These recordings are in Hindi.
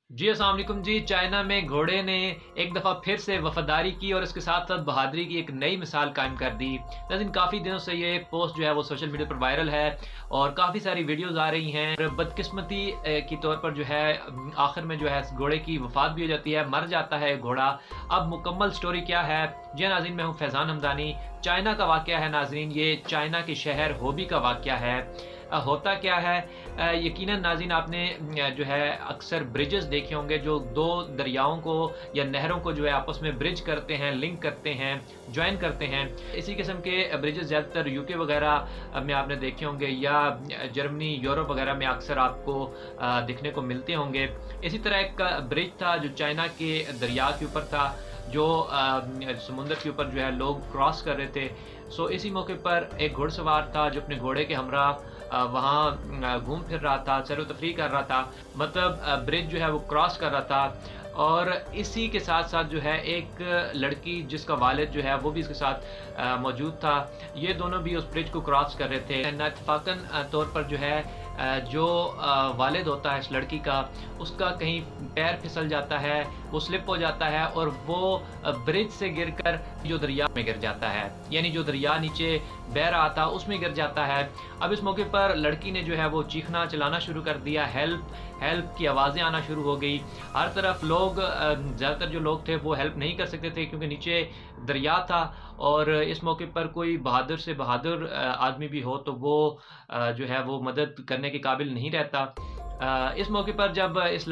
जी अस्सलाम वालेकुम जी। चाइना में घोड़े ने एक दफ़ा फिर से वफ़ादारी की और इसके साथ साथ बहादुरी की एक नई मिसाल कायम कर दी। लेकिन काफ़ी दिनों से ये पोस्ट जो है वो सोशल मीडिया पर वायरल है और काफ़ी सारी वीडियोज़ आ रही हैं। और बदकिस्मती के तौर पर जो है आखिर में जो है घोड़े की वफ़ात भी हो जाती है, मर जाता है घोड़ा। अब मुकम्मल स्टोरी क्या है? जी नाज़रीन, मैं हूँ फैज़ान हमदानी। चाइना का वाक़या है नाज़रीन, ये चाइना के शहर होबी का वाक़या है। होता क्या है, यकीनन नाज़रीन आपने जो है अक्सर ब्रिजेस देखे होंगे जो 2 दरियाओं को या नहरों को जो है आपस में ब्रिज करते हैं, लिंक करते हैं, जॉइन करते हैं। इसी किस्म के ब्रिजेस ज़्यादातर यूके वगैरह में आपने देखे होंगे या जर्मनी, यूरोप वगैरह में अक्सर आपको दिखने को मिलते होंगे। इसी तरह एक ब्रिज था जो चाइना के दरिया के ऊपर था, जो समुंदर के ऊपर जो है लोग क्रॉस कर रहे थे। सो इसी मौके पर एक घुड़सवार था जो अपने घोड़े के हमरा वहाँ घूम फिर रहा था, सैर-ओ-तफ़रीह कर रहा था। मतलब ब्रिज जो है वो क्रॉस कर रहा था और इसी के साथ-साथ जो है एक लड़की जिसका वालिद जो है वो भी इसके साथ मौजूद था। ये दोनों भी उस ब्रिज को क्रॉस कर रहे थे। नाइत्तफ़ाक़न तौर पर जो है जो वालिद होता है इस लड़की का, उसका कहीं पैर फिसल जाता है, वो स्लिप हो जाता है और वो ब्रिज से गिरकर जो दरिया में गिर जाता है। यानी जो दरिया नीचे बह रहा था उसमें गिर जाता है। अब इस मौके पर लड़की ने जो है वो चीखना चिल्लाना शुरू कर दिया, हेल्प हेल्प की आवाज़ें आना शुरू हो गई। हर तरफ लोग ज़्यादातर जो लोग थे वो हेल्प नहीं कर सकते थे क्योंकि नीचे दरिया था और इस मौके पर कोई बहादुर से बहादुर आदमी भी हो तो वो जो है वो मदद करने के काबिल नहीं रहता। इस मौके पर जब इस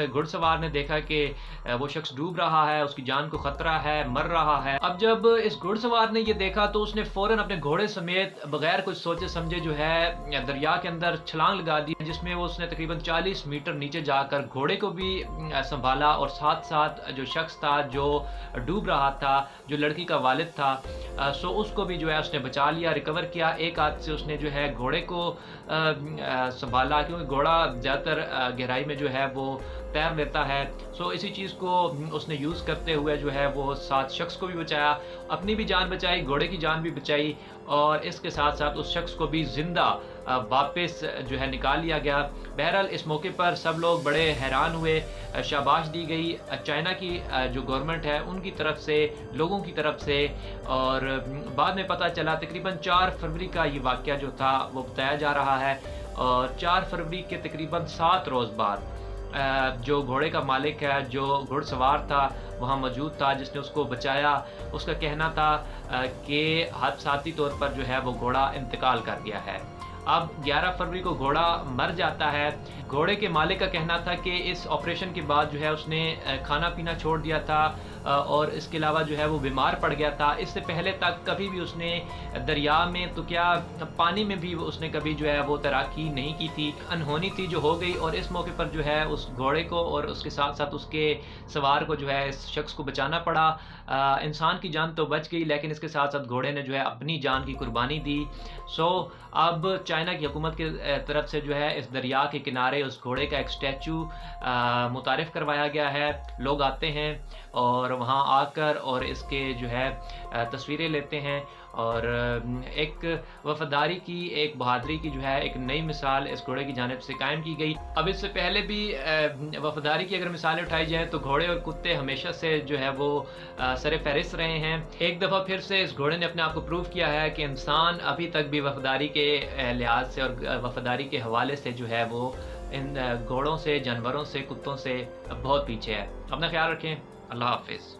घुड़सवार ने देखा कि वो शख्स डूब रहा है, उसकी जान को खतरा है, मर रहा है। अब जब इस घुड़सवार ने ये देखा तो उसने फ़ौरन अपने घोड़े समेत बगैर कुछ सोचे समझे जो है दरिया के अंदर छलांग लगा दी, जिसमें वो उसने तकरीबन 40 मीटर नीचे जाकर घोड़े को भी संभाला और साथ-साथ जो शख्स था जो डूब रहा था, जो लड़की का वालिद था, सो उसको भी जो है उसने बचा लिया, रिकवर किया। एक हाथ से उसने जो है घोड़े को संभाला क्योंकि घोड़ा ज़्यादातर गहराई में जो है वो तैर लेता है। सो इसी चीज़ को उसने यूज़ करते हुए जो है वो 7 शख्स को भी बचाया, अपनी भी जान बचाई, घोड़े की जान भी बचाई और इसके साथ-साथ उस शख्स को भी ज़िंदा वापस जो है निकाल लिया गया। बहरहाल इस मौके पर सब लोग बड़े हैरान हुए, शाबाश दी गई चाइना की जो गवर्नमेंट है उनकी तरफ से, लोगों की तरफ से। और बाद में पता चला तकरीबन 4 फरवरी का ये वाक़या जो था वो बताया जा रहा है और 4 फरवरी के तकरीबन 7 रोज़ बाद जो घोड़े का मालिक है, जो घुड़सवार था, वहाँ मौजूद था जिसने उसको बचाया। उसका कहना था कि हादसाती तौर पर जो है वो घोड़ा इंतकाल कर गया है। अब 11 फरवरी को घोड़ा मर जाता है। घोड़े के मालिक का कहना था कि इस ऑपरेशन के बाद जो है उसने खाना-पीना छोड़ दिया था और इसके अलावा जो है वो बीमार पड़ गया था। इससे पहले तक कभी भी उसने दरिया में तो क्या पानी में भी उसने कभी जो है वो तैराकी नहीं की थी। अनहोनी थी जो हो गई और इस मौके पर जो है उस घोड़े को और उसके साथ-साथ उसके सवार को जो है इस शख्स को बचाना पड़ा। इंसान की जान तो बच गई लेकिन इसके साथ-साथ घोड़े ने जो है अपनी जान की कुर्बानी दी। सो अब चाइना की हुकूमत की तरफ से जो है इस दरिया के किनारे उस घोड़े का एक स्टैचू मुतारिफ़ करवाया गया है। लोग आते हैं और वहाँ आकर और इसके जो है तस्वीरें लेते हैं और एक वफ़ादारी की, एक बहादुरी की जो है एक नई मिसाल इस घोड़े की जानिब से कायम की गई। अब इससे पहले भी वफ़ादारी की अगर मिसालें उठाई जाएँ तो घोड़े और कुत्ते हमेशा से जो है वो सर-ए-फ़हरिस्त रहे हैं। एक दफ़ा फिर से इस घोड़े ने अपने आप को प्रूव किया है कि इंसान अभी तक भी वफ़ादारी के लिहाज से और वफ़ादारी के हवाले से जो है वो इन घोड़ों से, जानवरों से, कुत्तों से बहुत पीछे है। अपना ख़्याल रखें। अल्लाह हाफ़िज़।